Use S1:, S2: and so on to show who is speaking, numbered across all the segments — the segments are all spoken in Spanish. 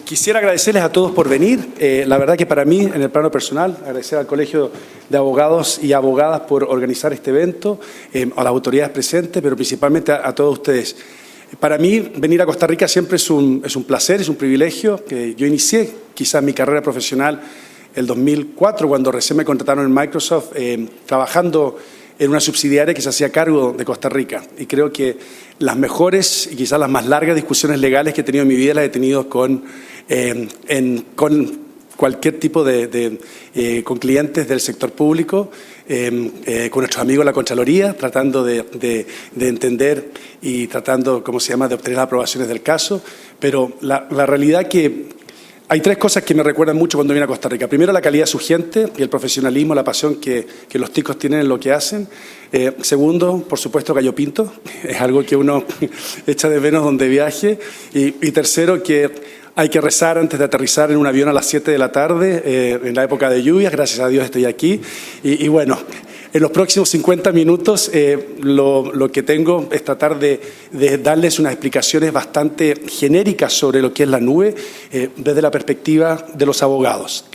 S1: Quisiera agradecerles a todos por venir. La verdad que para mí, en el plano personal, agradecer al Colegio de Abogados y Abogadas por organizar este evento, a las autoridades presentes, pero principalmente a todos ustedes. Para mí, venir a Costa Rica siempre es un placer, es un privilegio. Yo inicié quizás mi carrera profesional el 2004, cuando recién me contrataron en Microsoft, trabajando en una subsidiaria que se hacía cargo de Costa Rica. Y creo que las mejores y quizás las más largas discusiones legales que he tenido en mi vida las he tenido con cualquier tipo con clientes del sector público, con nuestros amigos de la Contraloría, tratando de entender y tratando, de obtener las aprobaciones del caso. Pero la realidad que hay tres cosas que me recuerdan mucho cuando vine a Costa Rica. Primero, la calidad de su gente y el profesionalismo, la pasión que los ticos tienen en lo que hacen. Segundo, por supuesto, gallo pinto. Es algo que uno echa de menos donde viaje. Y tercero, que hay que rezar antes de aterrizar en un avión a las 7 de la tarde, en la época de lluvias. Gracias a Dios estoy aquí. Y bueno, en los próximos 50 minutos lo que tengo es tratar de darles unas explicaciones bastante genéricas sobre lo que es la nube desde la perspectiva de los abogados.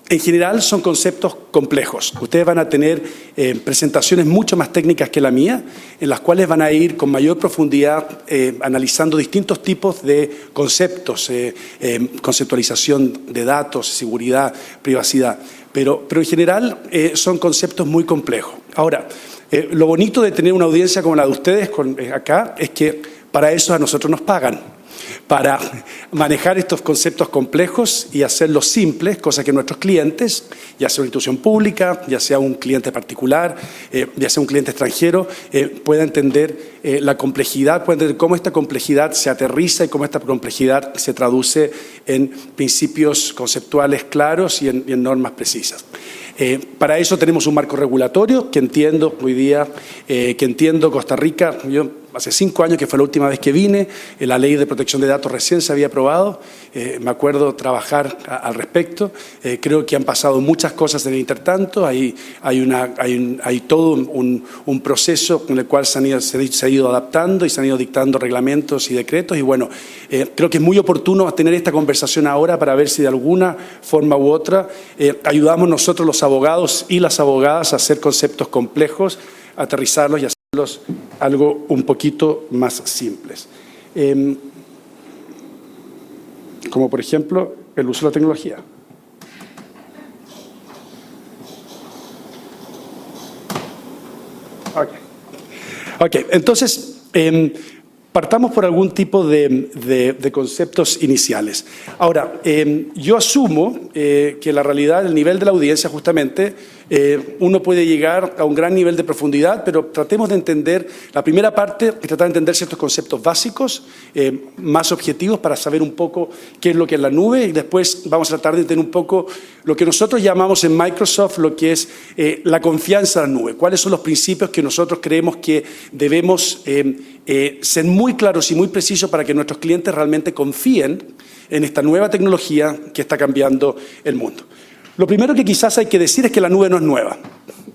S1: En general son conceptos complejos. Ustedes van a tener presentaciones mucho más técnicas que la mía, en las cuales van a ir con mayor profundidad analizando distintos tipos de conceptos, conceptualización de datos, seguridad, privacidad. Pero en general son conceptos muy complejos. Ahora, lo bonito de tener una audiencia como la de ustedes acá es que para eso a nosotros nos pagan, para manejar estos conceptos complejos y hacerlos simples, cosa que nuestros clientes, ya sea una institución pública, ya sea un cliente particular, ya sea un cliente extranjero, pueda entender la complejidad, pueda entender cómo esta complejidad se aterriza y cómo esta complejidad se traduce en principios conceptuales claros y en normas precisas. Para eso tenemos un marco regulatorio que entiendo hoy día, que entiendo Costa Rica. Yo hace 5 años que fue la última vez que vine, la ley de protección de datos recién se había aprobado, me acuerdo trabajar al respecto. Creo que han pasado muchas cosas en el intertanto, hay todo un proceso en el cual se ha ido adaptando y se han ido dictando reglamentos y decretos, y bueno, creo que es muy oportuno tener esta conversación ahora para ver si de alguna forma u otra ayudamos nosotros los abogados y las abogadas a hacer conceptos complejos, aterrizarlos y hacerlos algo un poquito más simples. Como por ejemplo el uso de la tecnología. Ok, entonces partamos por algún tipo de conceptos iniciales. Ahora, yo asumo que la realidad, el nivel de la audiencia justamente, uno puede llegar a un gran nivel de profundidad, pero tratemos de entender la primera parte, que tratar de entender ciertos conceptos básicos, más objetivos para saber un poco qué es lo que es la nube, y después vamos a tratar de entender un poco lo que nosotros llamamos en Microsoft lo que es la confianza en la nube. ¿Cuáles son los principios que nosotros creemos que debemos ser muy claros y muy precisos para que nuestros clientes realmente confíen en esta nueva tecnología que está cambiando el mundo? Lo primero que quizás hay que decir es que la nube no es nueva.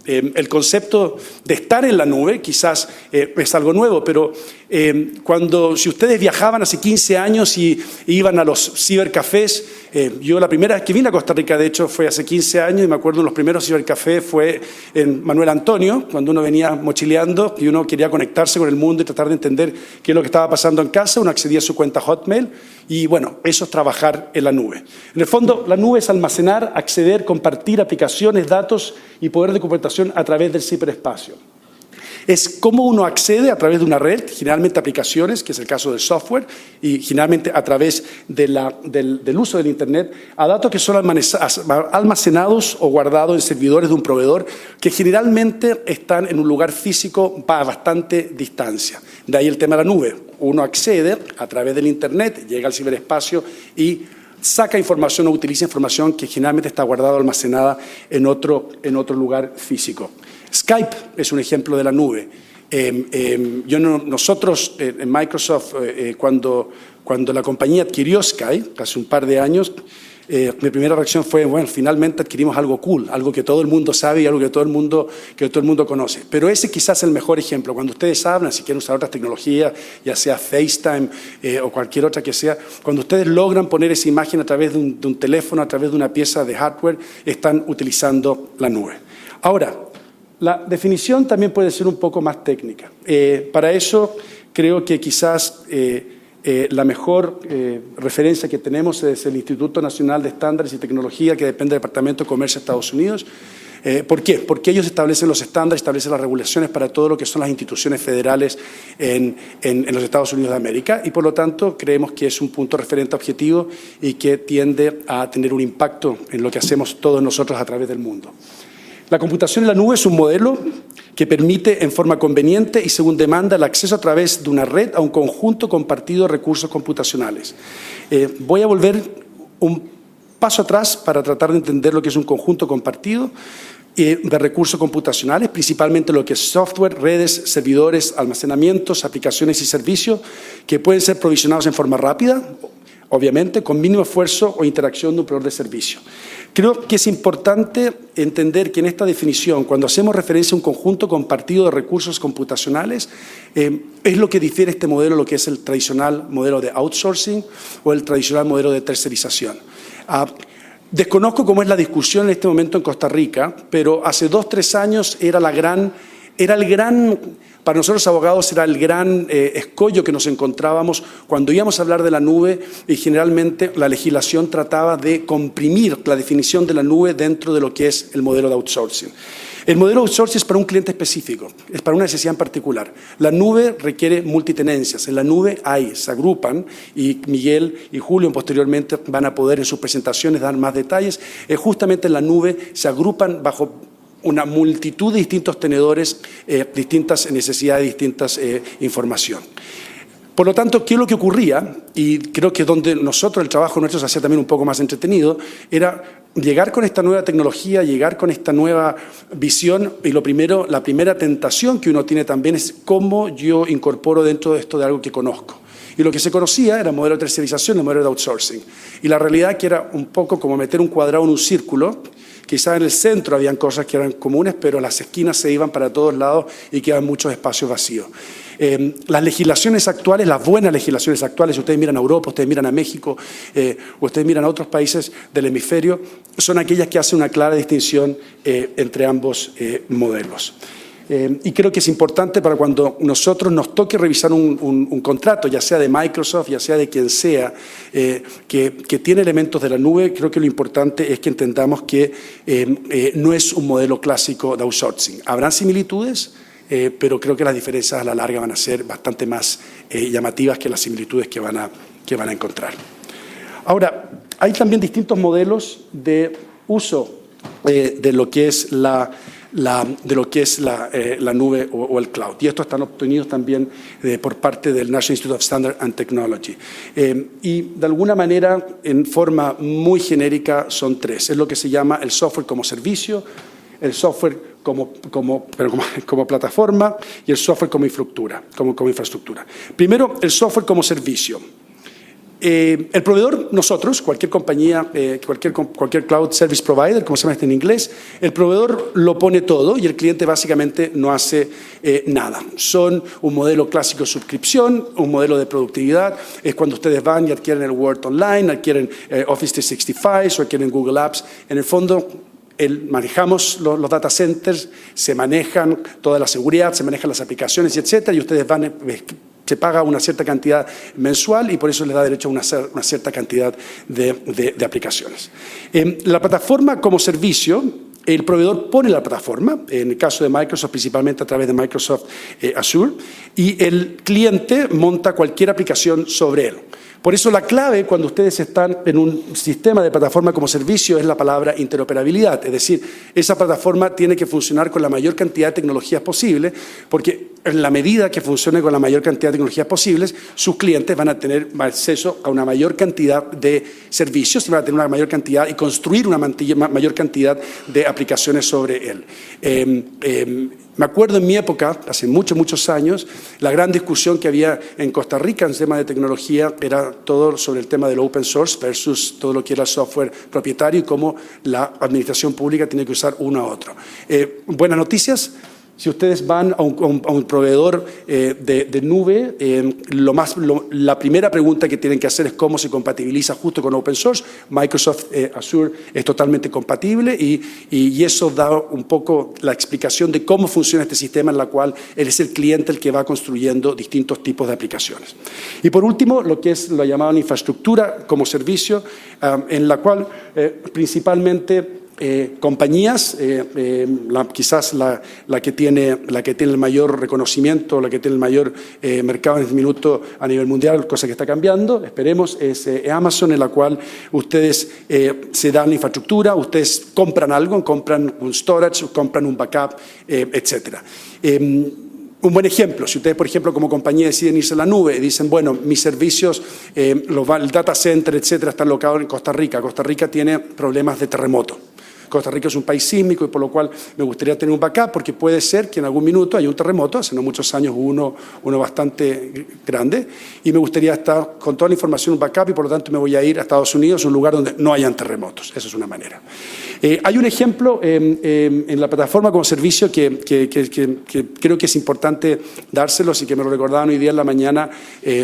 S1: El concepto de estar en la nube quizás es algo nuevo, pero si ustedes viajaban hace 15 años y iban a los cibercafés, yo la primera vez que vine a Costa Rica, de hecho, fue hace 15 años, y me acuerdo de los primeros cibercafés fue en Manuel Antonio, cuando uno venía mochileando y uno quería conectarse con el mundo y tratar de entender qué es lo que estaba pasando en casa. Uno accedía a su cuenta Hotmail y, bueno, eso es trabajar en la nube. En el fondo, la nube es almacenar, acceder, compartir aplicaciones, datos y poder de computación a través del ciberespacio. Es cómo uno accede a través de una red, generalmente aplicaciones, que es el caso del software, y generalmente a través del uso del Internet, a datos que son almacenados o guardados en servidores de un proveedor que generalmente están en un lugar físico a bastante distancia. De ahí el tema de la nube. Uno accede a través del Internet, llega al ciberespacio y saca información o utiliza información que generalmente está guardada o almacenada en otro lugar físico. Skype es un ejemplo de la nube. Nosotros en Microsoft, cuando la compañía adquirió Skype, hace un par de años, mi primera reacción fue, bueno, finalmente adquirimos algo cool, algo que todo el mundo sabe y algo que todo el mundo conoce. Pero ese quizás es el mejor ejemplo. Cuando ustedes hablan, si quieren usar otras tecnologías, ya sea FaceTime o cualquier otra que sea, cuando ustedes logran poner esa imagen a través de un teléfono, a través de una pieza de hardware, están utilizando la nube. Ahora, la definición también puede ser un poco más técnica. Para eso creo que quizás la mejor referencia que tenemos es el Instituto Nacional de Estándares y Tecnología, que depende del Departamento de Comercio de Estados Unidos. ¿Por qué? Porque ellos establecen los estándares, establecen las regulaciones para todo lo que son las instituciones federales en los Estados Unidos de América y, por lo tanto, creemos que es un punto referente objetivo y que tiende a tener un impacto en lo que hacemos todos nosotros a través del mundo. La computación en la nube es un modelo que permite en forma conveniente y según demanda el acceso a través de una red a un conjunto compartido de recursos computacionales. Voy a volver un paso atrás para tratar de entender lo que es un conjunto compartido de recursos computacionales, principalmente lo que es software, redes, servidores, almacenamientos, aplicaciones y servicios que pueden ser provisionados en forma rápida, obviamente, con mínimo esfuerzo o interacción de un proveedor de servicio. Creo que es importante entender que en esta definición, cuando hacemos referencia a un conjunto compartido de recursos computacionales, es lo que difiere este modelo, lo que es el tradicional modelo de outsourcing o el tradicional modelo de tercerización. Desconozco cómo es la discusión en este momento en Costa Rica, pero hace 2 o 3 años para nosotros abogados era el gran escollo que nos encontrábamos cuando íbamos a hablar de la nube y generalmente la legislación trataba de comprimir la definición de la nube dentro de lo que es el modelo de outsourcing. El modelo de outsourcing es para un cliente específico, es para una necesidad en particular. La nube requiere multitenencias, en la nube se agrupan y Miguel y Julio posteriormente van a poder en sus presentaciones dar más detalles. Justamente en la nube se agrupan bajo una multitud de distintos tenedores, distintas necesidades, distintas información. Por lo tanto, ¿qué es lo que ocurría? Y creo que donde nosotros, el trabajo nuestro se hacía también un poco más entretenido, era llegar con esta nueva tecnología, llegar con esta nueva visión y la primera tentación que uno tiene también es cómo yo incorporo dentro de esto de algo que conozco. Y lo que se conocía era el modelo de tercerización, el modelo de outsourcing. Y la realidad que era un poco como meter un cuadrado en un círculo. Quizá en el centro habían cosas que eran comunes, pero las esquinas se iban para todos lados y quedaban muchos espacios vacíos. Las legislaciones actuales, las buenas legislaciones actuales, si ustedes miran a Europa, ustedes miran a México, o ustedes miran a otros países del hemisferio, son aquellas que hacen una clara distinción entre ambos modelos. Y creo que es importante para cuando nosotros nos toque revisar un contrato, ya sea de Microsoft, ya sea de quien sea, que tiene elementos de la nube, creo que lo importante es que entendamos que no es un modelo clásico de outsourcing. Habrán similitudes, pero creo que las diferencias a la larga van a ser bastante más llamativas que las similitudes que van a encontrar. Ahora, hay también distintos modelos de uso de lo que es la nube o el cloud. Y estos están obtenidos también por parte del National Institute of Standards and Technology. Y de alguna manera, en forma muy genérica, son 3. Es lo que se llama el software como servicio, el software como plataforma y el software como infraestructura. Primero, el software como servicio. El proveedor, nosotros, cualquier compañía, cualquier cloud service provider, como se llama en inglés, el proveedor lo pone todo y el cliente básicamente no hace nada. Son un modelo clásico de suscripción, un modelo de productividad. Es cuando ustedes van y adquieren el Word Online, adquieren Office 365 o adquieren Google Apps. En el fondo, manejamos los data centers, se manejan toda la seguridad, se manejan las aplicaciones, etcétera, y ustedes van se paga una cierta cantidad mensual y por eso les da derecho a una cierta cantidad de aplicaciones. La plataforma como servicio, el proveedor pone la plataforma, en el caso de Microsoft principalmente a través de Microsoft Azure, y el cliente monta cualquier aplicación sobre él. Por eso la clave cuando ustedes están en un sistema de plataforma como servicio es la palabra interoperabilidad. Es decir, esa plataforma tiene que funcionar con la mayor cantidad de tecnologías posible, porque en la medida que funcione con la mayor cantidad de tecnologías posibles, sus clientes van a tener acceso a una mayor cantidad de servicios y van a tener una mayor cantidad y construir una mayor cantidad de aplicaciones sobre él. Me acuerdo en mi época, hace muchos años, la gran discusión que había en Costa Rica en temas de tecnología era todo sobre el tema del open source versus todo lo que era software propietario y cómo la administración pública tiene que usar uno a otro. Buenas noticias. Si ustedes van a un proveedor de nube, la primera pregunta que tienen que hacer es cómo se compatibiliza justo con Open Source. Microsoft Azure es totalmente compatible y eso da un poco la explicación de cómo funciona este sistema en la cual él es el cliente el que va construyendo distintos tipos de aplicaciones. Y por último, lo que es lo llamado la infraestructura como servicio, en la cual principalmente compañías, quizás la que tiene el mayor reconocimiento, la que tiene el mayor mercado en este minuto a nivel mundial, cosa que está cambiando, esperemos, es Amazon, en la cual ustedes se dan la infraestructura, ustedes compran algo, compran un storage, compran un backup, etcétera. Un buen ejemplo, si ustedes, por ejemplo, como compañía deciden irse a la nube y dicen, bueno, mis servicios, el data center, etcétera, están locados en Costa Rica. Costa Rica tiene problemas de terremoto. Costa Rica es un país sísmico y por lo cual me gustaría tener un backup porque puede ser que en algún minuto haya un terremoto, hace no muchos años hubo uno bastante grande y me gustaría estar con toda la información un backup y por lo tanto me voy a ir a Estados Unidos, un lugar donde no hayan terremotos. Eso es una manera. Hay un ejemplo en la plataforma como servicio que creo que es importante dárselos y que me lo recordaban hoy día en la mañana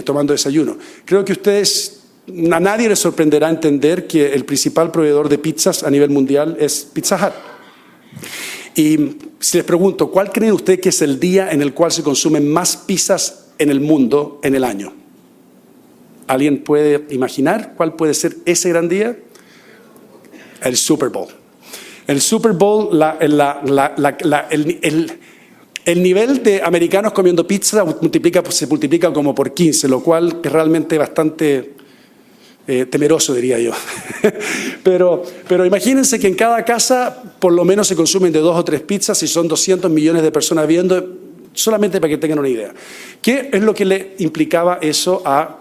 S1: tomando desayuno. Creo que a nadie le sorprenderá entender que el principal proveedor de pizzas a nivel mundial es Pizza Hut. Y si les pregunto, ¿cuál creen ustedes que es el día en el cual se consumen más pizzas en el mundo en el año? ¿Alguien puede imaginar cuál puede ser ese gran día? El Super Bowl. El Super Bowl, el nivel de americanos comiendo pizza se multiplica como por 15, lo cual es realmente bastante temeroso, diría yo. pero imagínense que en cada casa por lo menos se consumen de 2 o 3 pizzas y son 200 millones de personas viendo, solamente para que tengan una idea. ¿Qué es lo que le implicaba eso a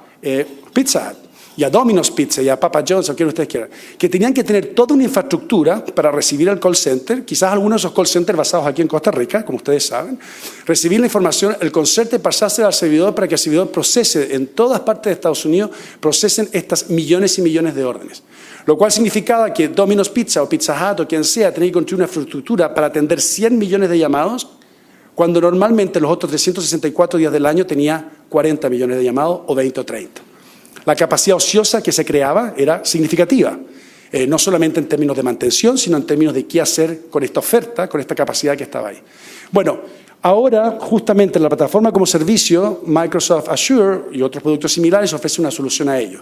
S1: Pizza Hut? Y a Domino's Pizza y a Papa John's, o quien ustedes quieran, que tenían que tener toda una infraestructura para recibir el call center, quizás algunos de esos call centers basados aquí en Costa Rica, como ustedes saben, recibir la información, el concepto, pasársela al servidor para que el servidor procese en todas partes de Estados Unidos, procesen estas millones y millones de órdenes. Lo cual significaba que Domino's Pizza o Pizza Hut o quien sea tenía que construir una infraestructura para atender 100 millones de llamados, cuando normalmente los otros 364 días del año tenía 40 millones de llamados o 20 o 30. La capacidad ociosa que se creaba era significativa, no solamente en términos de mantención, sino en términos de qué hacer con esta oferta, con esta capacidad que estaba ahí. Bueno, ahora justamente en la plataforma como servicio, Microsoft Azure y otros productos similares ofrecen una solución a ello.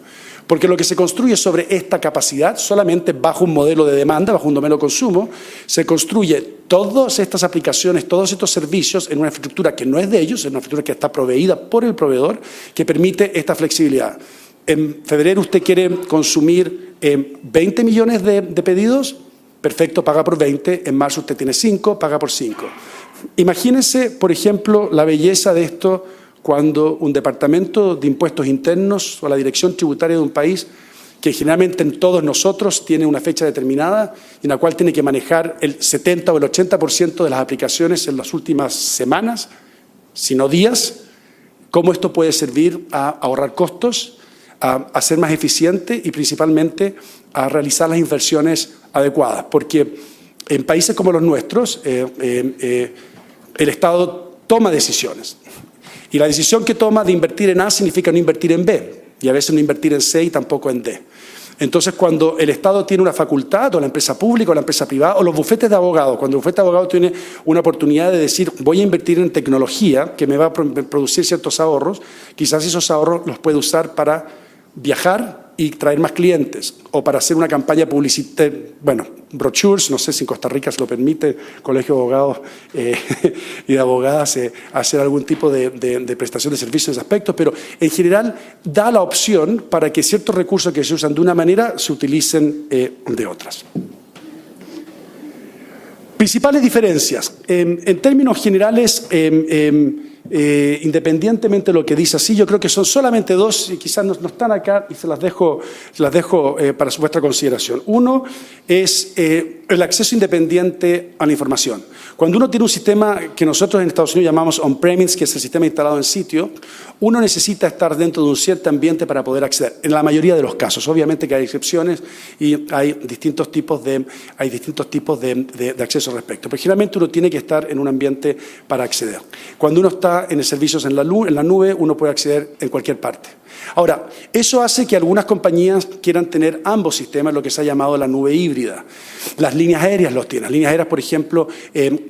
S1: Porque lo que se construye sobre esta capacidad, solamente bajo un modelo de demanda, bajo un modelo de consumo, se construye todas estas aplicaciones, todos estos servicios en una infraestructura que no es de ellos, es una infraestructura que está proveída por el proveedor, que permite esta flexibilidad. En febrero usted quiere consumir 20 millones de pedidos, perfecto, paga por 20. En marzo usted tiene 5, paga por 5. Imagínense, por ejemplo, la belleza de esto cuando un departamento de impuestos internos o la dirección tributaria de un país, que generalmente en todos nosotros tiene una fecha determinada, en la cual tiene que manejar el 70 o el 80% de las aplicaciones en las últimas semanas, si no días, cómo esto puede servir a ahorrar costos, a ser más eficiente y principalmente a realizar las inversiones adecuadas. Porque en países como los nuestros, el Estado toma decisiones. Y la decisión que toma de invertir en A significa no invertir en B. Y a veces no invertir en C y tampoco en D. Entonces, cuando el Estado tiene una facultad, o la empresa pública, o la empresa privada, o los bufetes de abogados, cuando el bufete de abogados tiene una oportunidad de decir, voy a invertir en tecnología que me va a producir ciertos ahorros, quizás esos ahorros los puede usar para viajar y traer más clientes, o para hacer una campaña publicitaria, brochures, no sé si en Costa Rica se lo permite, Colegio de Abogados y de Abogadas, hacer algún tipo de prestación de servicios en ese aspecto, pero en general da la opción para que ciertos recursos que se usan de una manera se utilicen de otras. Principales diferencias. En términos generales, independientemente de lo que dice así, yo creo que son solamente 2 y quizás no están acá y se las dejo para vuestra consideración. Uno es el acceso independiente a la información. Cuando uno tiene un sistema que nosotros en Estados Unidos llamamos on-premise, que es el sistema instalado en sitio, uno necesita estar dentro de un cierto ambiente para poder acceder. En la mayoría de los casos, obviamente que hay excepciones y hay distintos tipos de acceso al respecto. Pero generalmente uno tiene que estar en un ambiente para acceder. Cuando uno está en servicios en la nube, uno puede acceder en cualquier parte. Ahora, eso hace que algunas compañías quieran tener ambos sistemas, lo que se ha llamado la nube híbrida. Las líneas aéreas los tienen. Las líneas aéreas, por ejemplo,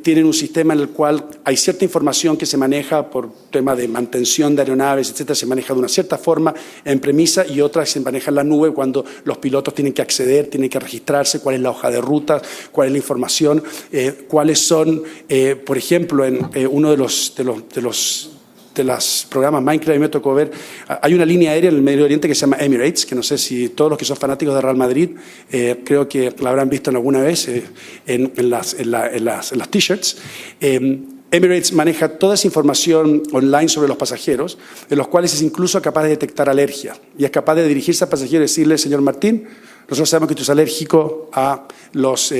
S1: tienen un sistema en el cual hay cierta información que se maneja por tema de mantención de aeronaves, etcétera, se maneja de una cierta forma en premisa y otra se maneja en la nube cuando los pilotos tienen que acceder, tienen que registrarse, cuál es la hoja de ruta, cuál es la información, cuáles son, por ejemplo, en uno de los programas Minecraft me tocó ver, hay una línea aérea en el Medio Oriente que se llama Emirates, que no sé si todos los que son fanáticos de Real Madrid creo que la habrán visto en alguna vez en las t-shirts. Emirates maneja toda esa información online sobre los pasajeros, de los cuales es incluso capaz de detectar alergia y es capaz de dirigirse al pasajero y decirle: señor Martín, nosotros sabemos que tú eres alérgico a los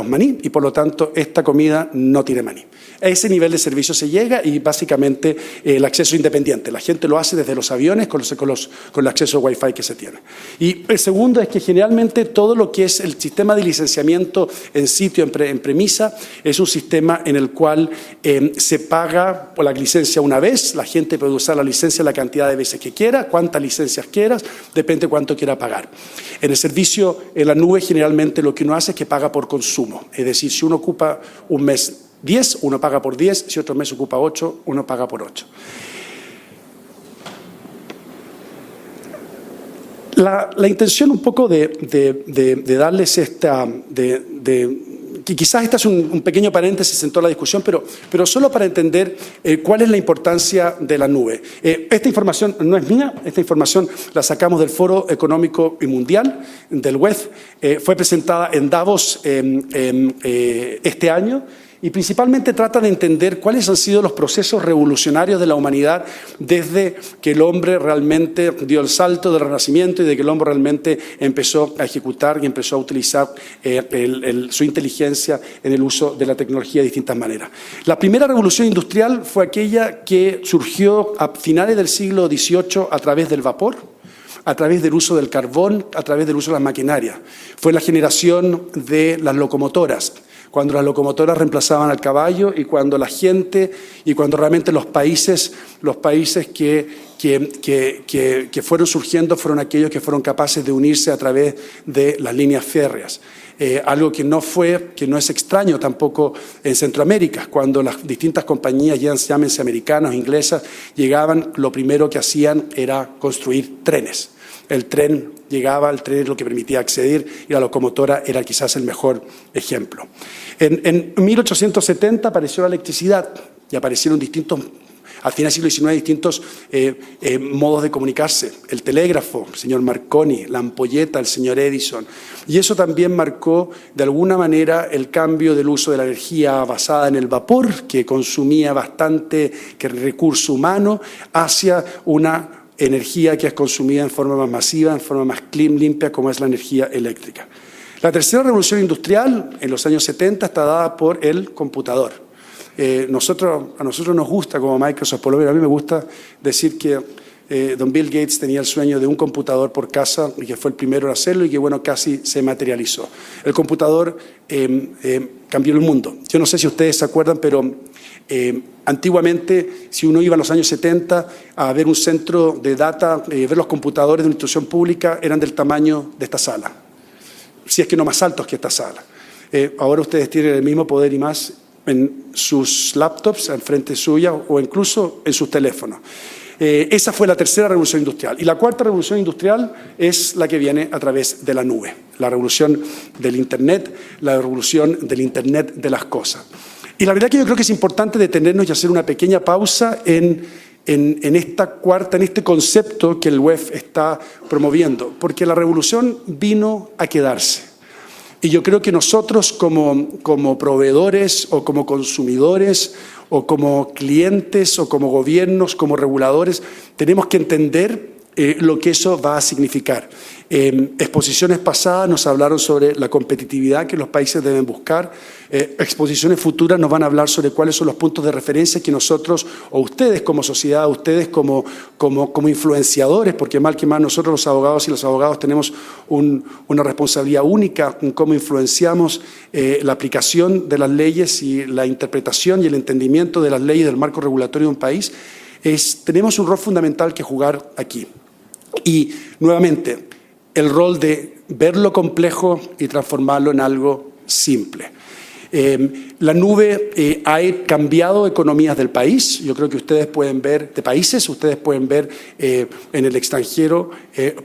S1: maní y por lo tanto esta comida no tiene maní. A ese nivel de servicio se llega y básicamente el acceso independiente. La gente lo hace desde los aviones con el acceso Wi-Fi que se tiene. Y el segundo es que generalmente todo lo que es el sistema de licenciamiento en sitio, en premisa, es un sistema en el cual se paga por la licencia una vez. La gente puede usar la licencia la cantidad de veces que quiera, cuántas licencias quieras, depende de cuánto quiera pagar. En el servicio en la nube generalmente lo que uno hace es que paga por consumo. Es decir, si uno ocupa un mes 10, uno paga por 10, si otro mes ocupa 8, uno paga por 8. La intención un poco de darles que quizás este es un pequeño paréntesis en toda la discusión, pero solo para entender cuál es la importancia de la nube. Esta información no es mía, esta información la sacamos del Foro Económico y Mundial, del WEF, fue presentada en Davos este año. Y principalmente trata de entender cuáles han sido los procesos revolucionarios de la humanidad desde que el hombre realmente dio el salto del Renacimiento y de que el hombre realmente empezó a ejecutar y empezó a utilizar su inteligencia en el uso de la tecnología de distintas maneras. La primera revolución industrial fue aquella que surgió a finales del siglo XVIII a través del vapor, a través del uso del carbón, a través del uso de las maquinarias. Fue la generación de las locomotoras, cuando las locomotoras reemplazaban al caballo y cuando la gente y cuando realmente los países que fueron surgiendo fueron aquellos que fueron capaces de unirse a través de las líneas férreas. Algo que no es extraño tampoco en Centroamérica. Cuando las distintas compañías, llámense americanas o inglesas, llegaban, lo primero que hacían era construir trenes. El tren llegaba, el tren es lo que permitía acceder y la locomotora era quizás el mejor ejemplo. En 1870 apareció la electricidad y aparecieron al final del siglo XIX, distintos modos de comunicarse. El telégrafo, el señor Marconi, la ampolleta, el señor Edison. Y eso también marcó, de alguna manera, el cambio del uso de la energía basada en el vapor, que consumía bastante recurso humano, hacia una energía que es consumida en forma más masiva, en forma más limpia, como es la energía eléctrica. La tercera revolución industrial, en los años 70, está dada por el computador. A nosotros nos gusta, como Microsoft, por lo menos a mí me gusta decir que don Bill Gates tenía el sueño de un computador por casa y que fue el primero en hacerlo y que, bueno, casi se materializó. El computador cambió el mundo. Yo no sé si ustedes se acuerdan, pero antiguamente, si uno iba en los años 70 a ver un centro de data, ver los computadores de una institución pública, eran del tamaño de esta sala, si es que no más altos que esta sala. Ahora ustedes tienen el mismo poder y más en sus laptops, al frente suya o incluso en sus teléfonos. Esa fue la tercera revolución industrial. Y la cuarta revolución industrial es la que viene a través de la nube, la revolución del Internet, la revolución del Internet de las cosas. Y la verdad que yo creo que es importante detenernos y hacer una pequeña pausa en este concepto que el WEF está promoviendo, porque la revolución vino a quedarse. Y yo creo que nosotros como proveedores o como consumidores o como clientes o como gobiernos, como reguladores, tenemos que entender lo que eso va a significar. Exposiciones pasadas nos hablaron sobre la competitividad que los países deben buscar. Exposiciones futuras nos van a hablar sobre cuáles son los puntos de referencia que nosotros, o ustedes como sociedad, ustedes como influenciadores, porque mal que mal nosotros los abogados tenemos una responsabilidad única en cómo influenciamos la aplicación de las leyes y la interpretación y el entendimiento de las leyes del marco regulatorio de un país. Tenemos un rol fundamental que jugar aquí. Y nuevamente, el rol de ver lo complejo y transformarlo en algo simple. La nube ha cambiado economías del país. Yo creo que ustedes pueden ver, ustedes pueden ver en el extranjero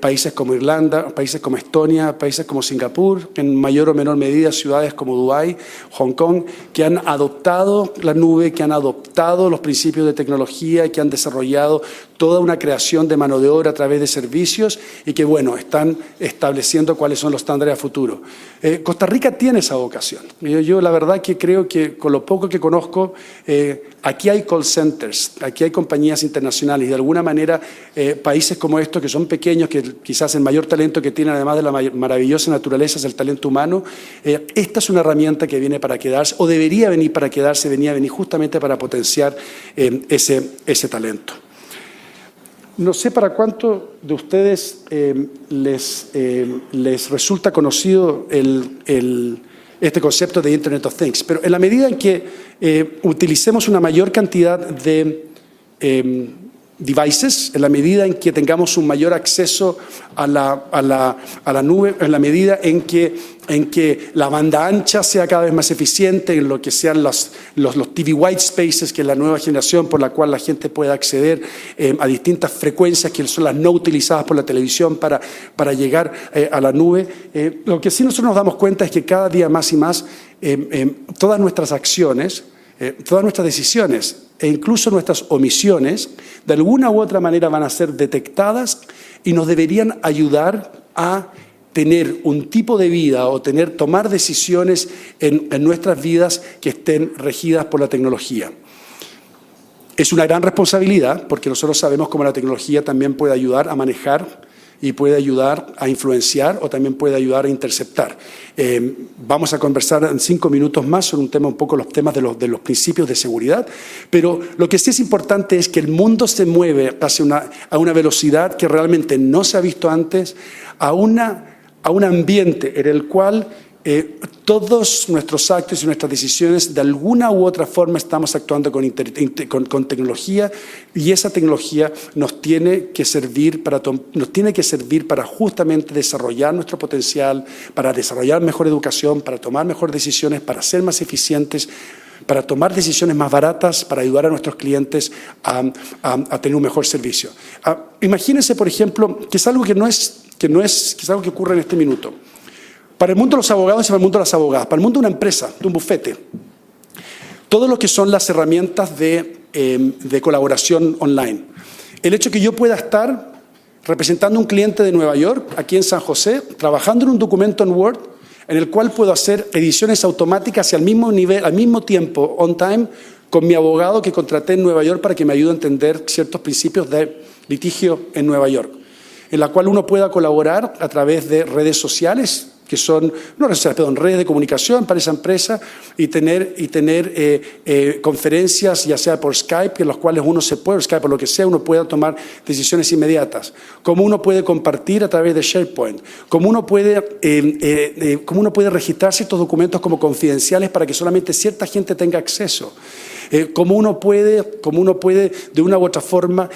S1: países como Irlanda, países como Estonia, países como Singapur, en mayor o menor medida ciudades como Dubái, Hong Kong, que han adoptado la nube, que han adoptado los principios de tecnología, que han desarrollado toda una creación de mano de obra a través de servicios y que, bueno, están estableciendo cuáles son los estándares a futuro. Costa Rica tiene esa vocación. Yo la verdad que creo que con lo poco que conozco, aquí hay call centers, aquí hay compañías internacionales y de alguna manera países como estos que son pequeños, que quizás el mayor talento que tienen además de la maravillosa naturaleza es el talento humano, esta es una herramienta que viene para quedarse o debería venir para quedarse, venía a venir justamente para potenciar ese talento. No sé para cuánto de ustedes les resulta conocido este concepto de Internet of Things, pero en la medida en que utilicemos una mayor cantidad de devices, en la medida en que tengamos un mayor acceso a la nube, en la medida en que la banda ancha sea cada vez más eficiente, en lo que sean los TV white spaces, que es la nueva generación por la cual la gente pueda acceder a distintas frecuencias que son las no utilizadas por la televisión para llegar a la nube. Lo que sí nosotros nos damos cuenta es que cada día más y más todas nuestras acciones, todas nuestras decisiones e incluso nuestras omisiones, de alguna u otra manera van a ser detectadas y nos deberían ayudar a tener un tipo de vida o tomar decisiones en nuestras vidas que estén regidas por la tecnología. Es una gran responsabilidad porque nosotros sabemos cómo la tecnología también puede ayudar a manejar y puede ayudar a influenciar o también puede ayudar a interceptar. Vamos a conversar en 5 minutos más sobre un tema, un poco los temas de los principios de seguridad, pero lo que sí es importante es que el mundo se mueve a una velocidad que realmente no se ha visto antes, a un ambiente en el cual todos nuestros actos y nuestras decisiones de alguna u otra forma estamos actuando con tecnología y esa tecnología nos tiene que servir para justamente desarrollar nuestro potencial, para desarrollar mejor educación, para tomar mejores decisiones, para ser más eficientes, para tomar decisiones más baratas, para ayudar a nuestros clientes a tener un mejor servicio. Imagínense, por ejemplo, que es algo que es algo que ocurre en este minuto. Para el mundo de los abogados y para el mundo de las abogadas, para el mundo de una empresa, de un bufete, todo lo que son las herramientas de colaboración online. El hecho que yo pueda estar representando a un cliente de Nueva York, aquí en San José, trabajando en un documento en Word, en el cual puedo hacer ediciones automáticas y al mismo tiempo, on time, con mi abogado que contraté en Nueva York para que me ayude a entender ciertos principios de litigio en Nueva York, en la cual uno pueda colaborar a través de redes sociales, que son redes de comunicación para esa empresa y tener conferencias, ya sea por Skype, en las cuales uno se puede, Skype o lo que sea, uno pueda tomar decisiones inmediatas. Cómo uno puede compartir a través de SharePoint. Cómo uno puede registrar ciertos documentos como confidenciales para que solamente cierta gente tenga acceso. Cómo uno puede de una u otra forma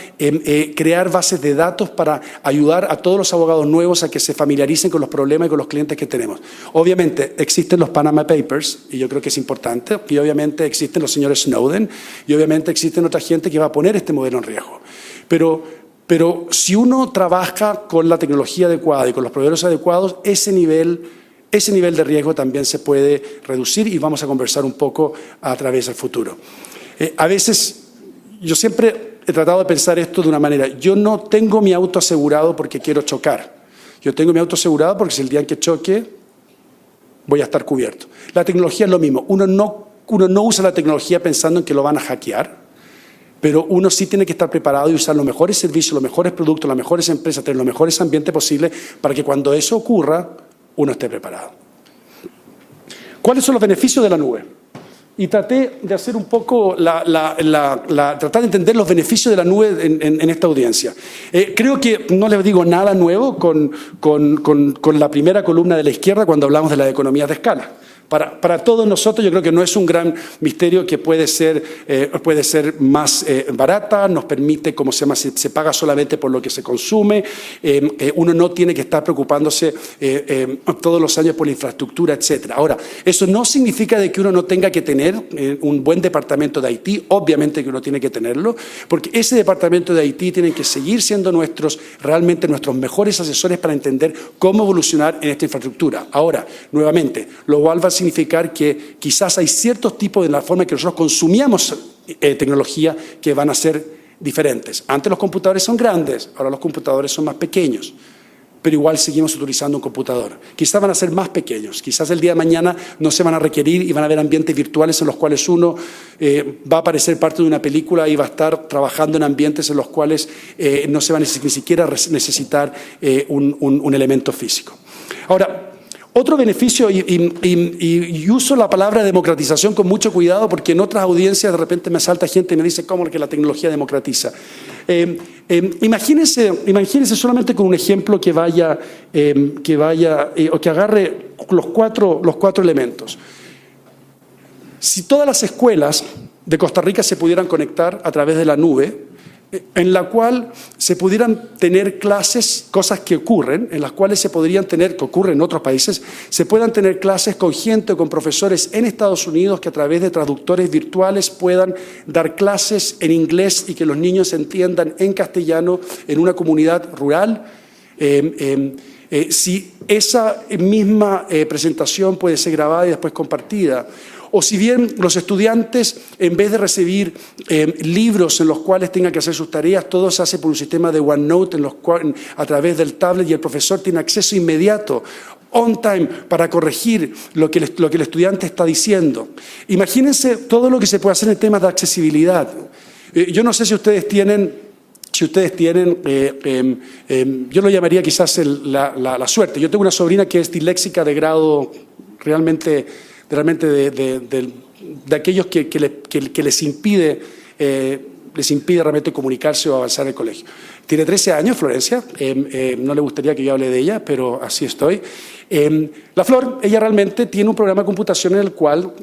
S1: crear bases de datos para ayudar a todos los abogados nuevos a que se familiaricen con los problemas y con los clientes que tenemos. Obviamente existen los Panama Papers y yo creo que es importante, y obviamente existen los señores Snowden y obviamente existen otra gente que va a poner este modelo en riesgo. Pero si uno trabaja con la tecnología adecuada y con los proveedores adecuados, ese nivel de riesgo también se puede reducir y vamos a conversar un poco a través del futuro. A veces, yo siempre he tratado de pensar esto de una manera. Yo no tengo mi auto asegurado porque quiero chocar. Yo tengo mi auto asegurado porque si el día en que choque voy a estar cubierto. La tecnología es lo mismo. Uno no usa la tecnología pensando en que lo van a hackear. pero uno sí tiene que estar preparado y usar los mejores servicios, los mejores productos, las mejores empresas, tener los mejores ambientes posibles para que cuando eso ocurra, uno esté preparado. ¿Cuáles son los beneficios de la nube? Y traté de hacer un poco, tratar de entender los beneficios de la nube en esta audiencia. Creo que no les digo nada nuevo con la primera columna de la izquierda cuando hablamos de las economías de escala. Para todos nosotros yo creo que no es un gran misterio que puede ser más barata, nos permite, se paga solamente por lo que se consume, uno no tiene que estar preocupándose todos los años por la infraestructura, etc. Ahora, eso no significa de que uno no tenga que tener un buen departamento de IT, obviamente que uno tiene que tenerlo, porque ese departamento de IT tiene que seguir siendo realmente nuestros mejores asesores para entender cómo evolucionar en esta infraestructura. Ahora, nuevamente, lo cual va a significar que quizás hay ciertos tipos de la forma en que nosotros consumíamos tecnología que van a ser diferentes. Antes los computadores son grandes, ahora los computadores son más pequeños, pero igual seguimos utilizando un computador. Quizás van a ser más pequeños, quizás el día de mañana no se van a requerir y van a haber ambientes virtuales en los cuales uno va a aparecer parte de una película y va a estar trabajando en ambientes en los cuales no se va a ni siquiera necesitar un elemento físico. Ahora, otro beneficio, y uso la palabra democratización con mucho cuidado porque en otras audiencias de repente me salta gente y me dice cómo que la tecnología democratiza. Imagínense solamente con un ejemplo que agarre los cuatro elementos. Si todas las escuelas de Costa Rica se pudieran conectar a través de la nube, en la cual se pudieran tener clases, cosas que ocurren, en las cuales se podrían tener, que ocurren en otros países, se puedan tener clases con gente o con profesores en Estados Unidos que a través de traductores virtuales puedan dar clases en inglés y que los niños entiendan en castellano en una comunidad rural. Si esa misma presentación puede ser grabada y después compartida, o si bien los estudiantes, en vez de recibir libros en los cuales tengan que hacer sus tareas, todo se hace por un sistema de OneNote a través del tablet y el profesor tiene acceso inmediato, on time, para corregir lo que el estudiante está diciendo. Imagínense todo lo que se puede hacer en temas de accesibilidad. Yo no sé si ustedes tienen, yo lo llamaría quizás la suerte. Yo tengo una sobrina que es disléxica de grado realmente de aquellos que les impide realmente comunicarse o avanzar en el colegio. Tiene 13 años, Florencia, no le gustaría que yo hable de ella, pero así estoy. La Flor, ella realmente tiene un programa de computación en el cual,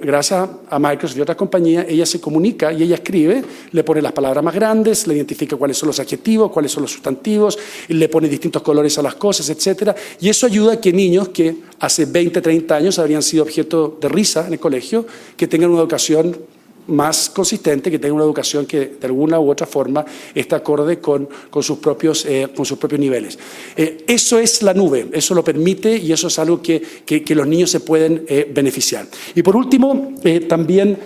S1: gracias a Microsoft y otras compañías, ella se comunica y ella escribe, le pone las palabras más grandes, le identifica cuáles son los adjetivos, cuáles son los sustantivos, le pone distintos colores a las cosas, etc. Y eso ayuda a que niños que hace 20, 30 años habrían sido objeto de risa en el colegio, que tengan una educación más consistente, que tenga una educación que de alguna u otra forma esté acorde con sus propios niveles. Eso es la nube, eso lo permite y eso es algo que los niños se pueden beneficiar. Y por último, también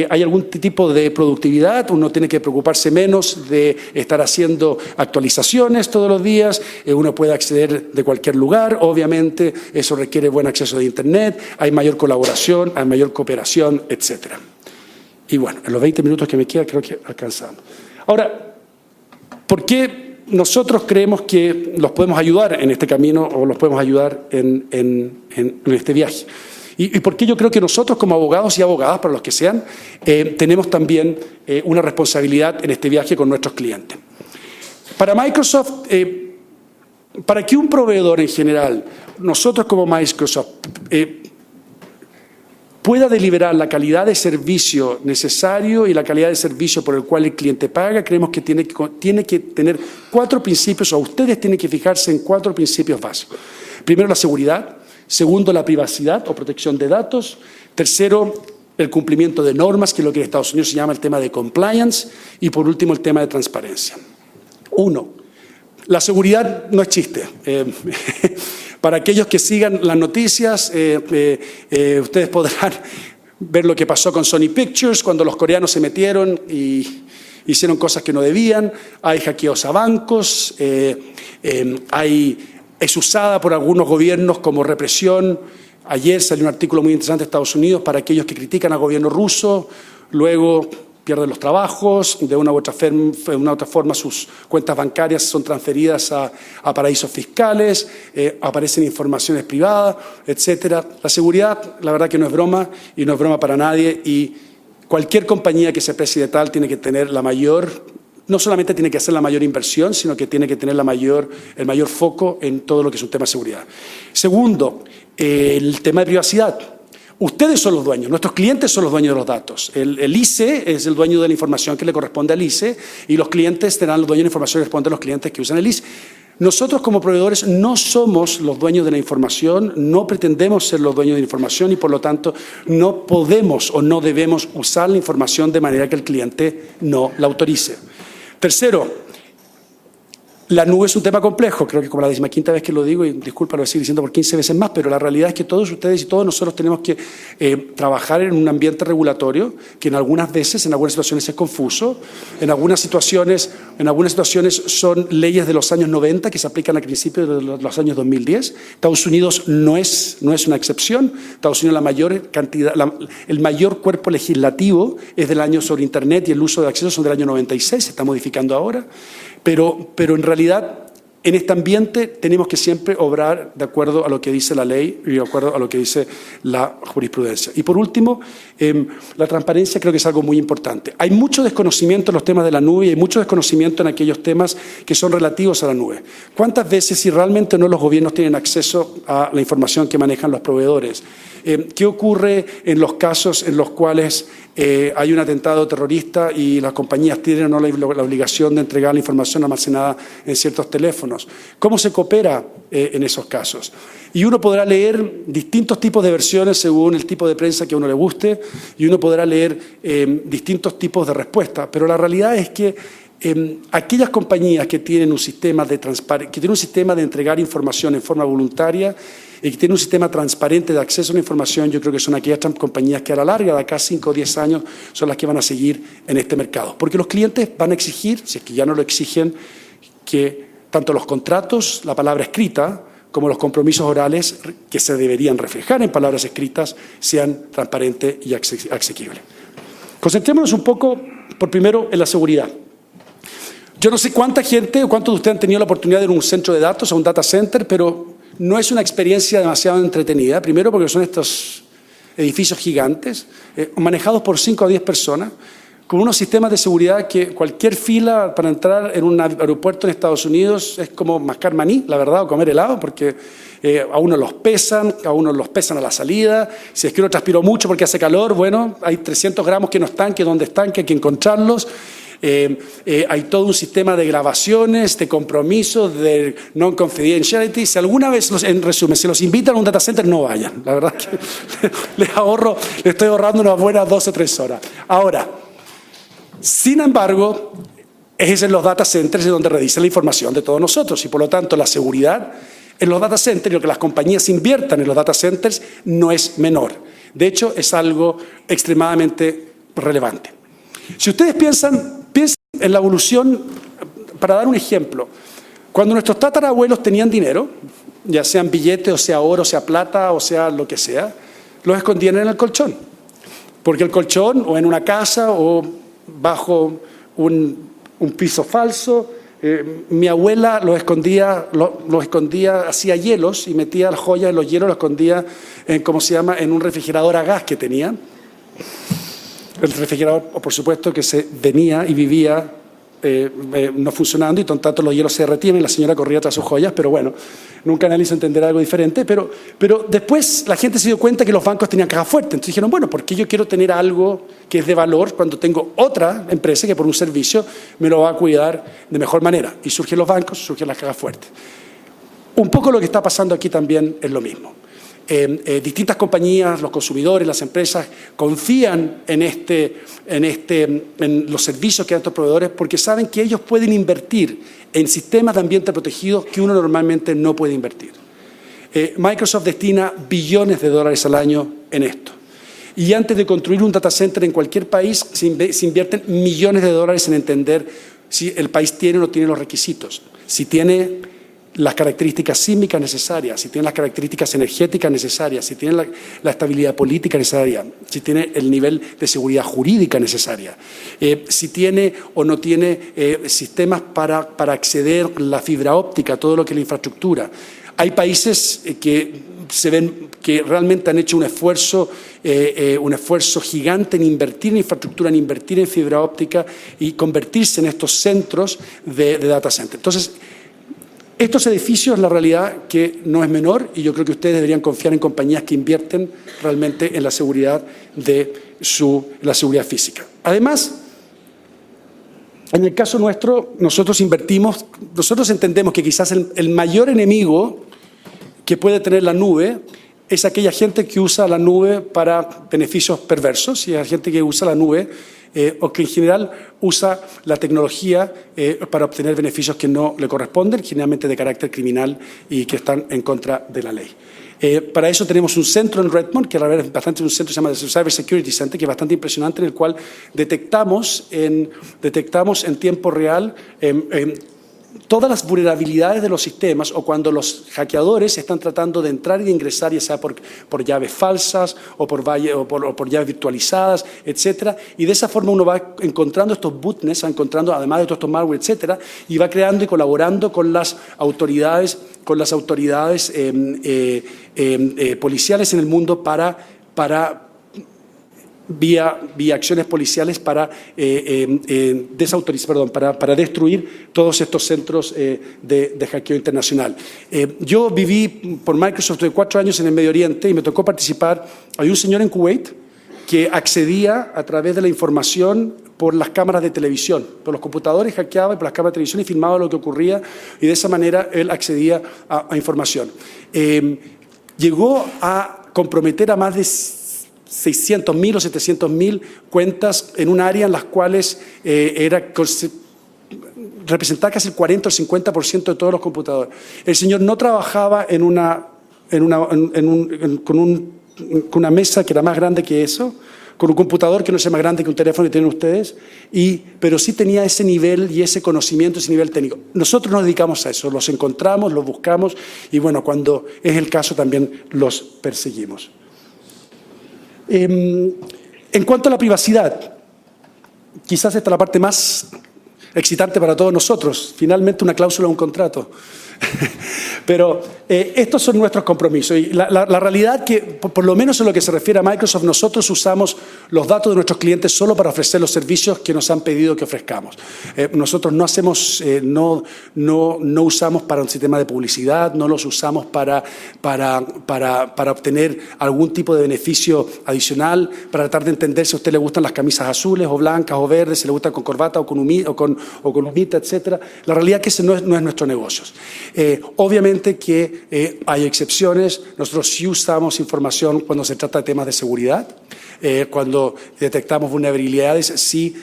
S1: hay algún tipo de productividad, uno tiene que preocuparse menos de estar haciendo actualizaciones todos los días, uno puede acceder de cualquier lugar, obviamente eso requiere buen acceso de Internet, hay mayor colaboración, hay mayor cooperación, etcétera. Y bueno, en los 20 minutos que me quedan creo que alcanzamos. Ahora, ¿por qué nosotros creemos que los podemos ayudar en este camino o los podemos ayudar en este viaje? ¿Y por qué yo creo que nosotros como abogados y abogadas, para los que sean, tenemos también una responsabilidad en este viaje con nuestros clientes? Para Microsoft, para que un proveedor en general, nosotros como Microsoft, pueda deliberar la calidad de servicio necesario y la calidad de servicio por el cual el cliente paga, creemos que tiene que tener 4 principios, o ustedes tienen que fijarse en 4 principios básicos. Primero, la seguridad. Segundo, la privacidad o protección de datos. Tercero, el cumplimiento de normas, que es lo que en Estados Unidos se llama el tema de compliance. Y por último, el tema de transparencia. 1. La seguridad no es chiste. Para aquellos que sigan las noticias, ustedes podrán ver lo que pasó con Sony Pictures cuando los coreanos se metieron y hicieron cosas que no debían. Hay hackeos a bancos, es usada por algunos gobiernos como represión. Ayer salió un artículo muy interesante de Estados Unidos para aquellos que critican al gobierno ruso. Luego pierden los trabajos, de una u otra forma sus cuentas bancarias son transferidas a paraísos fiscales, aparecen informaciones privadas, etcétera. La seguridad, la verdad que no es broma y no es broma para nadie, y cualquier compañía que se precie de tal tiene que tener no solamente tiene que hacer la mayor inversión, sino que tiene que tener el mayor foco en todo lo que es un tema de seguridad. Segundo, el tema de privacidad. Ustedes son los dueños, nuestros clientes son los dueños de los datos. El ICE es el dueño de la información que le corresponde al ICE y los clientes serán los dueños de la información que corresponde a los clientes que usan el ICE. Nosotros como proveedores no somos los dueños de la información, no pretendemos ser los dueños de la información y por lo tanto no podemos o no debemos usar la información de manera que el cliente no la autorice. Tercero, la nube es un tema complejo, creo que como la 15ª vez que lo digo, y disculpa, lo voy a seguir diciendo por 15 veces más, pero la realidad es que todos ustedes y todos nosotros tenemos que trabajar en un ambiente regulatorio que en algunas veces, en algunas situaciones es confuso, en algunas situaciones son leyes de los años 90 que se aplican al principio de los años 2010. Estados Unidos no es una excepción. Estados Unidos el mayor cuerpo legislativo es del año sobre Internet y el uso de acceso son del año 96, se está modificando ahora. Pero en realidad, en este ambiente tenemos que siempre obrar de acuerdo a lo que dice la ley y de acuerdo a lo que dice la jurisprudencia. Y por último, la transparencia creo que es algo muy importante. Hay mucho desconocimiento en los temas de la nube y hay mucho desconocimiento en aquellos temas que son relativos a la nube. ¿Cuántas veces, si realmente no los gobiernos tienen acceso a la información que manejan los proveedores? ¿Qué ocurre en los casos en los cuales hay un atentado terrorista y las compañías tienen o no la obligación de entregar la información almacenada en ciertos teléfonos? ¿Cómo se coopera en esos casos? Y uno podrá leer distintos tipos de versiones según el tipo de prensa que a uno le guste y uno podrá leer distintos tipos de respuestas, pero la realidad es que aquellas compañías que tienen un sistema de entregar información en forma voluntaria y que tienen un sistema transparente de acceso a la información, yo creo que son aquellas compañías que a la larga, de acá 5 o 10 años, son las que van a seguir en este mercado. Porque los clientes van a exigir, si es que ya no lo exigen, que tanto los contratos, la palabra escrita, como los compromisos orales que se deberían reflejar en palabras escritas, sean transparentes y asequibles. Concentrémonos un poco, por primero, en la seguridad. Yo no sé cuánta gente o cuántos de ustedes han tenido la oportunidad de ir a un centro de datos, a un data center, pero no es una experiencia demasiado entretenida. Primero porque son estos edificios gigantes, manejados por 5 a 10 personas, con unos sistemas de seguridad que cualquier fila para entrar en un aeropuerto en Estados Unidos es como mascar maní, la verdad, o comer helado, porque a unos los pesan a la salida. Si es que uno transpiró mucho porque hace calor, bueno, hay 300 gramos que no están, que donde están, que hay que encontrarlos. Hay todo un sistema de grabaciones, de compromisos, de non-confidentiality. Si alguna vez, en resumen, se los invitan a un data center, no vayan. La verdad que les estoy ahorrando unas buenas 2 o 3 horas. Ahora, sin embargo, es en los data centers donde redice la información de todos nosotros y por lo tanto la seguridad en los data centers y lo que las compañías inviertan en los data centers no es menor. De hecho, es algo extremadamente relevante. Si ustedes piensan en la evolución, para dar un ejemplo, cuando nuestros tatarabuelos tenían dinero, ya sean billetes, o sea oro, o sea plata, o sea lo que sea, los escondían en el colchón. Porque el colchón, o en una casa, o bajo un piso falso, mi abuela los escondía, hacía hielos y metía las joyas en los hielos, los escondía en un refrigerador a gas que tenía. El refrigerador, por supuesto, que se venía y vivía no funcionando y tanto los hielos se derretían y la señora corría tras sus joyas, pero bueno, nunca nadie hizo entender algo diferente, pero después la gente se dio cuenta que los bancos tenían caja fuerte, entonces dijeron, bueno, ¿por qué yo quiero tener algo que es de valor cuando tengo otra empresa que por un servicio me lo va a cuidar de mejor manera? Y surgen los bancos, surgen las cajas fuertes. Un poco lo que está pasando aquí también es lo mismo. Distintas compañías, los consumidores, las empresas confían en los servicios que dan estos proveedores porque saben que ellos pueden invertir en sistemas de ambiente protegido que uno normalmente no puede invertir. Microsoft destina billones de dólares al año en esto. Y antes de construir un data center en cualquier país, se invierten millones de dólares en entender si el país tiene o no tiene los requisitos. Si tiene las características sísmicas necesarias, si tiene las características energéticas necesarias, si tiene la estabilidad política necesaria, si tiene el nivel de seguridad jurídica necesaria, si tiene o no tiene sistemas para acceder la fibra óptica, todo lo que es la infraestructura. Hay países que realmente han hecho un esfuerzo gigante en invertir en infraestructura, en invertir en fibra óptica y convertirse en estos centros de data center. Entonces, estos edificios, la realidad que no es menor, y yo creo que ustedes deberían confiar en compañías que invierten realmente en la seguridad la seguridad física. Además, en el caso nuestro, nosotros entendemos que quizás el mayor enemigo que puede tener la nube es aquella gente que usa la nube para beneficios perversos, y hay gente que usa la nube o que en general usa la tecnología para obtener beneficios que no le corresponden, generalmente de carácter criminal y que están en contra de la ley. Para eso tenemos un centro en Redmond, que es bastante un centro que se llama Cyber Security Center, que es bastante impresionante, en el cual detectamos en tiempo real todas las vulnerabilidades de los sistemas, o cuando los hackeadores están tratando de entrar y de ingresar, ya sea por llaves falsas o por llaves virtualizadas, etcétera. Y de esa forma uno va encontrando estos botnets, va encontrando además de todos estos malware, etcétera, y va creando y colaborando con las autoridades policiales en el mundo vía acciones policiales para destruir todos estos centros de hackeo internacional. Yo viví por Microsoft de 4 años en el Medio Oriente y me tocó participar. Hay un señor en Kuwait que accedía a través de la información por las cámaras de televisión, por los computadores, hackeaba por las cámaras de televisión y filmaba lo que ocurría, y de esa manera él accedía a información. Llegó a comprometer a más de 600.000 o 700.000 cuentas en un área en las cuales representaba casi el 40 o el 50% de todos los computadores. El señor no trabajaba con una mesa que era más grande que eso, con un computador que no sea más grande que un teléfono que tienen ustedes, pero sí tenía ese nivel y ese conocimiento, ese nivel técnico. Nosotros nos dedicamos a eso, los encontramos, los buscamos y, bueno, cuando es el caso también los perseguimos. En cuanto a la privacidad, quizás esta es la parte más excitante para todos nosotros, finalmente una cláusula de un contrato. Pero estos son nuestros compromisos y la realidad que, por lo menos en lo que se refiere a Microsoft, nosotros usamos los datos de nuestros clientes solo para ofrecer los servicios que nos han pedido que ofrezcamos. Nosotros no hacemos, no usamos para un sistema de publicidad, no los usamos para obtener algún tipo de beneficio adicional, para tratar de entender si a usted le gustan las camisas azules o blancas o verdes, si le gustan con corbata o con humita, etc. La realidad es que ese no es nuestro negocio. Obviamente que hay excepciones. Nosotros sí usamos información cuando se trata de temas de seguridad. Cuando detectamos vulnerabilidades, sí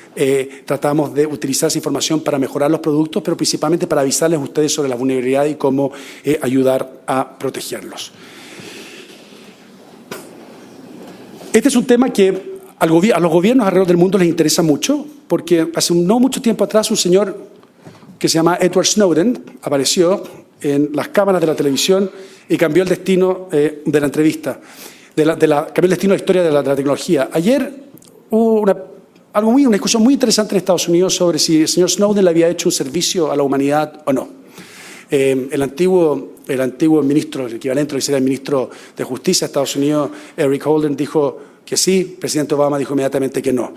S1: tratamos de utilizar esa información para mejorar los productos, pero principalmente para avisarles a ustedes sobre la vulnerabilidad y cómo ayudar a protegerlos. Este es un tema que a los gobiernos alrededor del mundo les interesa mucho, porque hace no mucho tiempo atrás un señor que se llama Edward Snowden apareció en las cámaras de la televisión y cambió el destino de la entrevista, cambió el destino de la historia de la tecnología. Ayer hubo una discusión muy interesante en Estados Unidos sobre si el señor Snowden le había hecho un servicio a la humanidad o no. El antiguo ministro, el equivalente a lo que sería el ministro de Justicia de Estados Unidos, Eric Holder, dijo que sí. El presidente Obama dijo inmediatamente que no.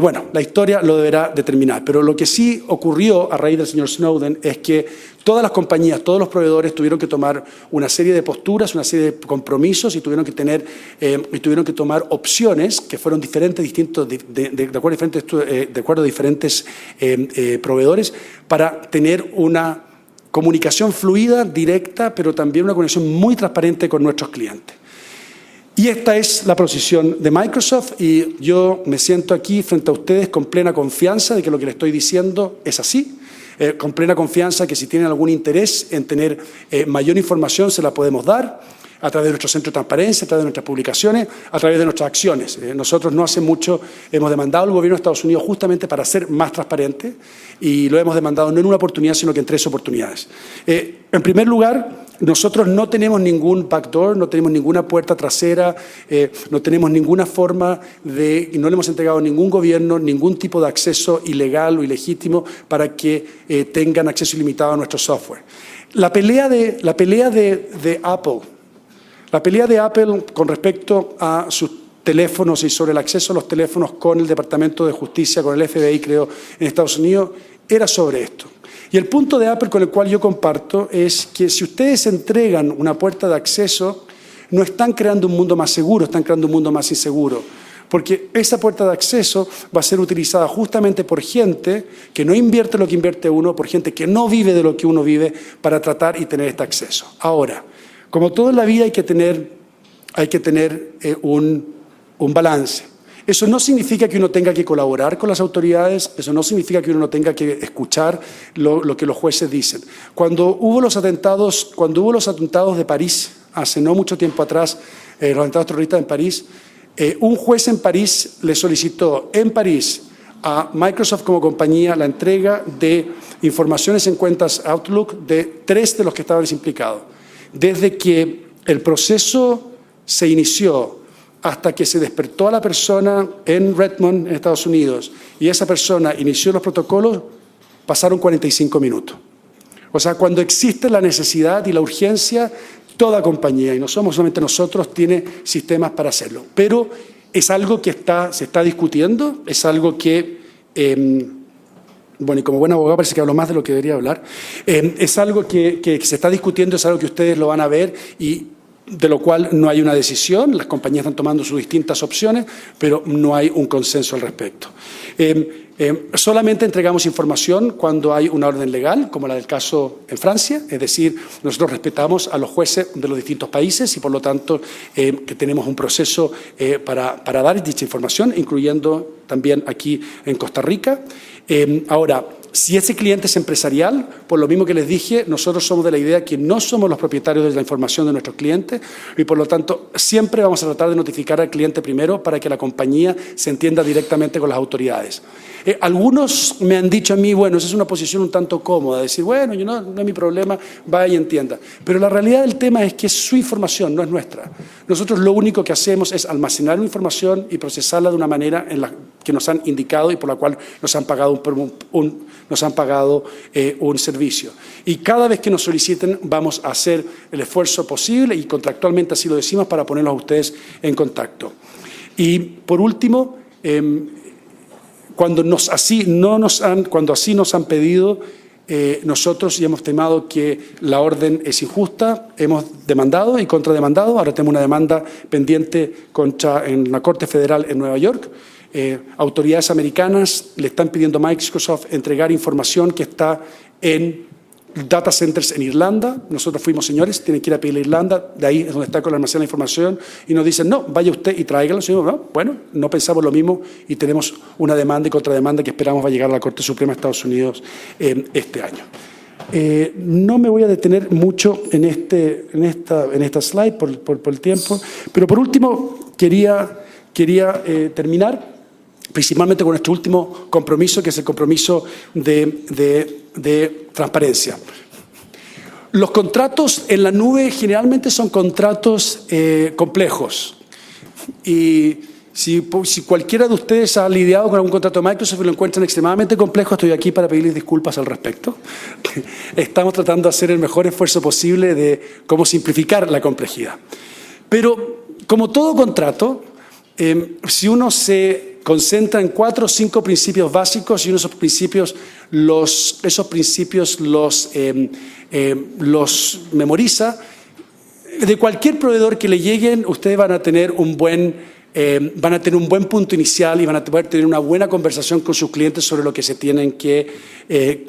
S1: Bueno, la historia lo deberá determinar, pero lo que sí ocurrió a raíz del señor Snowden es que todas las compañías, todos los proveedores tuvieron que tomar una serie de posturas, una serie de compromisos y tuvieron que tomar opciones que fueron diferentes, distintos, de acuerdo a diferentes proveedores, para tener una comunicación fluida, directa, pero también una conexión muy transparente con nuestros clientes. Y esta es la posición de Microsoft, y yo me siento aquí frente a ustedes con plena confianza de que lo que les estoy diciendo es así, con plena confianza que si tienen algún interés en tener mayor información se la podemos dar. a través de nuestro centro de transparencia, a través de nuestras publicaciones, a través de nuestras acciones. Nosotros no hace mucho hemos demandado al gobierno de Estados Unidos justamente para ser más transparente y lo hemos demandado no en una oportunidad, sino que en 3 oportunidades. En primer lugar, nosotros no tenemos ningún backdoor, no tenemos ninguna puerta trasera, no tenemos ninguna forma y no le hemos entregado a ningún gobierno ningún tipo de acceso ilegal o ilegítimo para que tengan acceso ilimitado a nuestro software. La pelea de Apple con respecto a sus teléfonos y sobre el acceso a los teléfonos con el Departamento de Justicia, con el FBI, creo, en Estados Unidos, era sobre esto. Y el punto de Apple con el cual yo comparto es que si ustedes entregan una puerta de acceso, no están creando un mundo más seguro, están creando un mundo más inseguro. Porque esa puerta de acceso va a ser utilizada justamente por gente que no invierte lo que invierte uno, por gente que no vive de lo que uno vive para tratar y tener este acceso. Ahora, como todo en la vida hay que tener un balance. Eso no significa que uno tenga que colaborar con las autoridades, eso no significa que uno no tenga que escuchar lo que los jueces dicen. Cuando hubo los atentados de París, hace no mucho tiempo atrás, los atentados terroristas en París, un juez en París le solicitó en París a Microsoft como compañía la entrega de informaciones en cuentas Outlook de 3 de los que estaban implicados. Desde que el proceso se inició hasta que se despertó a la persona en Redmond, en Estados Unidos, y esa persona inició los protocolos, pasaron 45 minutos. O sea, cuando existe la necesidad y la urgencia, toda compañía, y no somos solamente nosotros, tiene sistemas para hacerlo. Pero es algo que se está discutiendo, es algo que, bueno, y como buen abogado parece que hablo más de lo que debería hablar, es algo que se está discutiendo, es algo que ustedes lo van a ver y de lo cual no hay una decisión, las compañías están tomando sus distintas opciones, pero no hay un consenso al respecto. Solamente entregamos información cuando hay una orden legal, como la del caso en Francia, es decir, nosotros respetamos a los jueces de los distintos países y por lo tanto que tenemos un proceso para dar dicha información, incluyendo también aquí en Costa Rica. Ahora, si ese cliente es empresarial, por lo mismo que les dije, nosotros somos de la idea que no somos los propietarios de la información de nuestros clientes y por lo tanto siempre vamos a tratar de notificar al cliente primero para que la compañía se entienda directamente con las autoridades. Algunos me han dicho a mí, bueno, esa es una posición un tanto cómoda, decir, bueno, no es mi problema, vaya y entienda. Pero la realidad del tema es que es su información, no es nuestra. Nosotros lo único que hacemos es almacenar la información y procesarla de una manera en la que nos han indicado y por la cual nos han pagado un servicio. Y cada vez que nos soliciten vamos a hacer el esfuerzo posible y contractualmente así lo decimos para ponerlos a ustedes en contacto. Y por último, cuando así nos han pedido, nosotros ya hemos temado que la orden es injusta, hemos demandado y contrademandado, ahora tenemos una demanda pendiente en la Corte Federal en Nueva York. Autoridades americanas le están pidiendo a Microsoft entregar información que está en data centers en Irlanda. Nosotros fuimos, señores, tienen que ir a pedir a Irlanda, de ahí es donde está con la almacén de información, y nos dicen, no, vaya usted y tráigalo. No, bueno, no pensamos lo mismo y tenemos una demanda y contrademanda que esperamos va a llegar a la Corte Suprema de Estados Unidos este año. No me voy a detener mucho en esta slide por el tiempo, pero por último quería terminar principalmente con nuestro último compromiso, que es el compromiso de transparencia. Los contratos en la nube generalmente son contratos complejos. Y si cualquiera de ustedes ha lidiado con algún contrato de Microsoft y lo encuentran extremadamente complejo, estoy aquí para pedirles disculpas al respecto. Estamos tratando de hacer el mejor esfuerzo posible de cómo simplificar la complejidad. Pero, como todo contrato, si uno se concentra en 4 o 5 principios básicos y uno de esos principios los memoriza, de cualquier proveedor que le lleguen, ustedes van a tener un buen punto inicial y van a poder tener una buena conversación con sus clientes sobre lo que se tienen que, de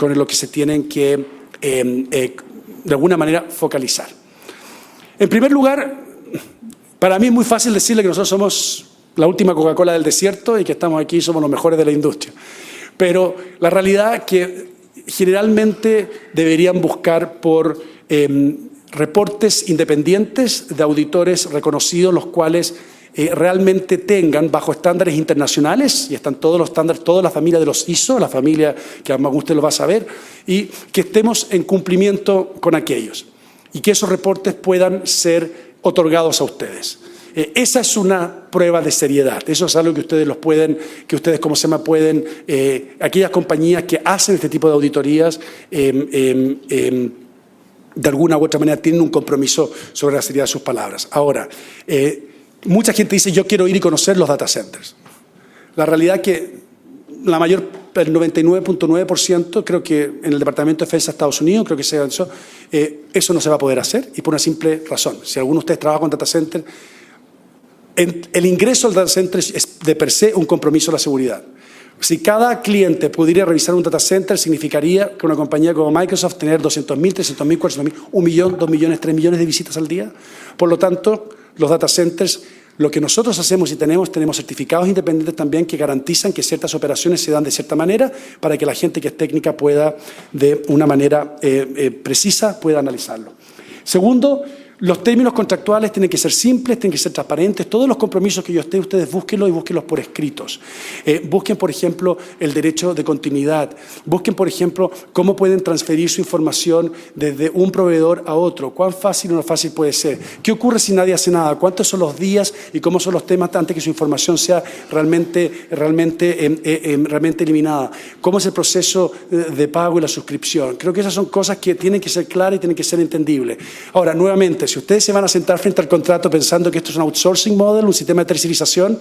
S1: alguna manera, focalizar. En primer lugar, para mí es muy fácil decirle que nosotros somos la última Coca-Cola del desierto y que estamos aquí, somos los mejores de la industria. Pero la realidad es que generalmente deberían buscar por reportes independientes de auditores reconocidos, los cuales realmente tengan bajo estándares internacionales, y están todos los estándares, toda la familia de los ISO, la familia que además usted lo va a saber, y que estemos en cumplimiento con aquellos, y que esos reportes puedan ser otorgados a ustedes. Esa es una prueba de seriedad. Eso es algo que ustedes pueden, aquellas compañías que hacen este tipo de auditorías, de alguna u otra manera tienen un compromiso sobre la seriedad de sus palabras. Ahora, mucha gente dice, yo quiero ir y conocer los data centers. La realidad es que el 99.9%, creo que en el Departamento de Defensa de Estados Unidos, creo que eso no se va a poder hacer, y por una simple razón. Si alguno de ustedes trabaja con data center, el ingreso al data center es de per se un compromiso a la seguridad. Si cada cliente pudiera revisar un data center, significaría que una compañía como Microsoft tener 200.000, 300.000, 400.000, 1 millón, 2 millones, 3 millones de visitas al día. Por lo tanto, los data centers, lo que nosotros hacemos y tenemos certificados independientes también que garantizan que ciertas operaciones se dan de cierta manera para que la gente que es técnica pueda, de una manera precisa, pueda analizarlo. Segundo, los términos contractuales tienen que ser simples, tienen que ser transparentes. Todos los compromisos que yo esté, ustedes búsquenlos y búsquenlos por escritos. Busquen, por ejemplo, el derecho de continuidad. Busquen, por ejemplo, cómo pueden transferir su información desde un proveedor a otro. ¿Cuán fácil o no fácil puede ser? ¿Qué ocurre si nadie hace nada? ¿Cuántos son los días y cómo son los temas antes que su información sea realmente eliminada? ¿Cómo es el proceso de pago y la suscripción? Creo que esas son cosas que tienen que ser claras y tienen que ser entendibles. Ahora, nuevamente, si ustedes se van a sentar frente al contrato pensando que esto es un outsourcing model, un sistema de tercerización,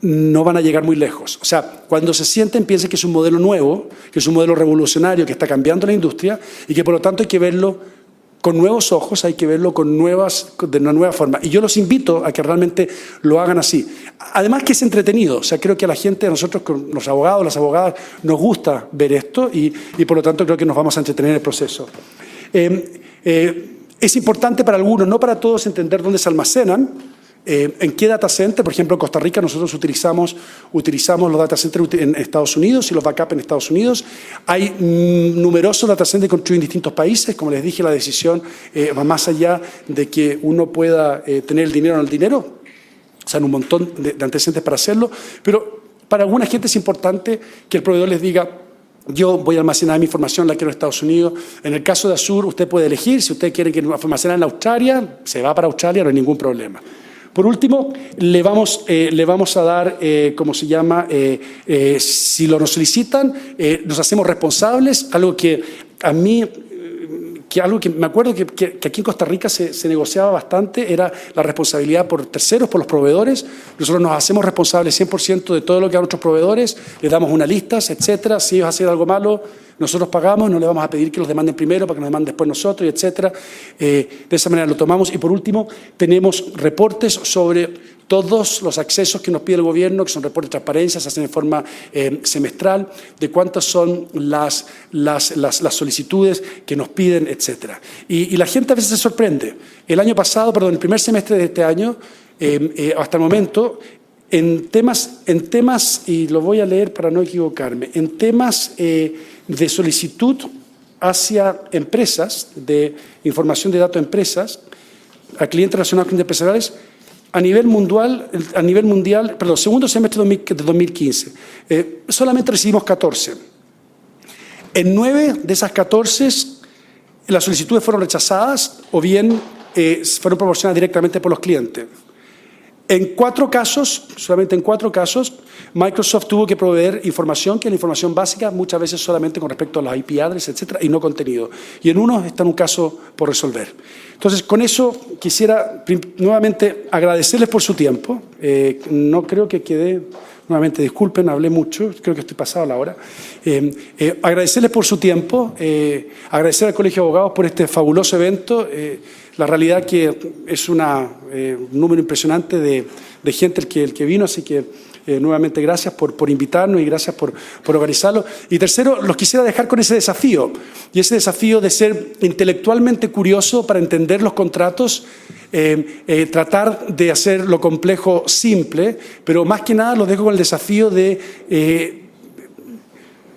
S1: no van a llegar muy lejos. O sea, cuando se sienten, piensen que es un modelo nuevo, que es un modelo revolucionario que está cambiando la industria y que por lo tanto hay que verlo con nuevos ojos, hay que verlo de una nueva forma. Y yo los invito a que realmente lo hagan así. Además que es entretenido. O sea, creo que a la gente, a nosotros, los abogados, las abogadas, nos gusta ver esto y por lo tanto creo que nos vamos a entretener en el proceso. Es importante para algunos, no para todos, entender dónde se almacenan, en qué data center. Por ejemplo, en Costa Rica nosotros utilizamos los data centers en Estados Unidos y los backup en Estados Unidos. Hay numerosos data centers construidos en distintos países. Como les dije, la decisión va más allá de que uno pueda tener el dinero o no el dinero. O sea, hay un montón de antecedentes para hacerlo. Pero para alguna gente es importante que el proveedor les diga, yo voy a almacenar mi información, la quiero en Estados Unidos. En el caso de Azure, usted puede elegir. Si usted quiere que almacenar en Australia, se va para Australia, no hay ningún problema. Por último, le vamos a dar, si nos solicitan, nos hacemos responsables, algo que a mí... algo que me acuerdo que aquí en Costa Rica se negociaba bastante, era la responsabilidad por terceros, por los proveedores. Nosotros nos hacemos responsables 100% de todo lo que a nuestros proveedores, les damos unas listas, etcétera. Si ellos hacen algo malo, nosotros pagamos, no les vamos a pedir que los demanden primero para que nos demanden después nosotros, etcétera. De esa manera lo tomamos. Y por último, tenemos reportes sobre todos los accesos que nos pide el gobierno, que son reportes de transparencia, se hacen de forma semestral, de cuántas son las solicitudes que nos piden, etcétera. Y la gente a veces se sorprende. El primer semestre de este año, hasta el momento, en temas, y lo voy a leer para no equivocarme, en temas de solicitud hacia empresas, de información de datos de empresas, a clientes relacionados con empresariales, a nivel mundial, segundo semestre de 2015, solamente recibimos 14. En 9 de esas 14, las solicitudes fueron rechazadas o bien fueron proporcionadas directamente por los clientes. En 4 casos, solamente en 4 casos, Microsoft tuvo que proveer información, que es la información básica, muchas veces solamente con respecto a las IP addresses, etcétera, y no contenido. Y en uno está en un caso por resolver. Entonces, con eso quisiera nuevamente agradecerles por su tiempo. No creo que quede, nuevamente disculpen, hablé mucho, creo que estoy pasado la hora. Agradecerles por su tiempo, agradecer al Colegio de Abogados por este fabuloso evento. La realidad que es un número impresionante de gente el que vino, así que nuevamente gracias por invitarnos y gracias por organizarlo. Y tercero, los quisiera dejar con ese desafío, y ese desafío de ser intelectualmente curioso para entender los contratos, tratar de hacer lo complejo simple, pero más que nada los dejo con el desafío de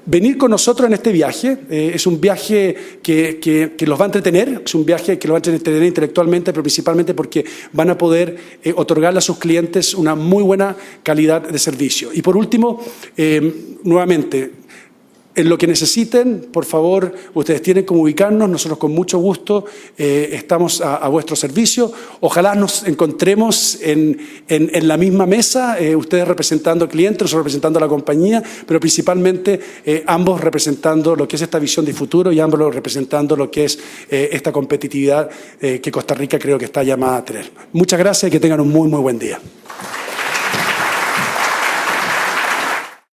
S1: venir con nosotros en este viaje. Es un viaje que los va a entretener, es un viaje que los va a entretener intelectualmente, pero principalmente porque van a poder otorgarle a sus clientes una muy buena calidad de servicio. Y por último, nuevamente, en lo que necesiten, por favor, ustedes tienen como ubicarnos, nosotros con mucho gusto estamos a vuestro servicio. Ojalá nos encontremos en la misma mesa, ustedes representando al cliente, nosotros representando a la compañía, pero principalmente ambos representando lo que es esta visión de futuro y ambos representando lo que es esta competitividad que Costa Rica creo que está llamada a tener. Muchas gracias y que tengan un muy, muy buen día.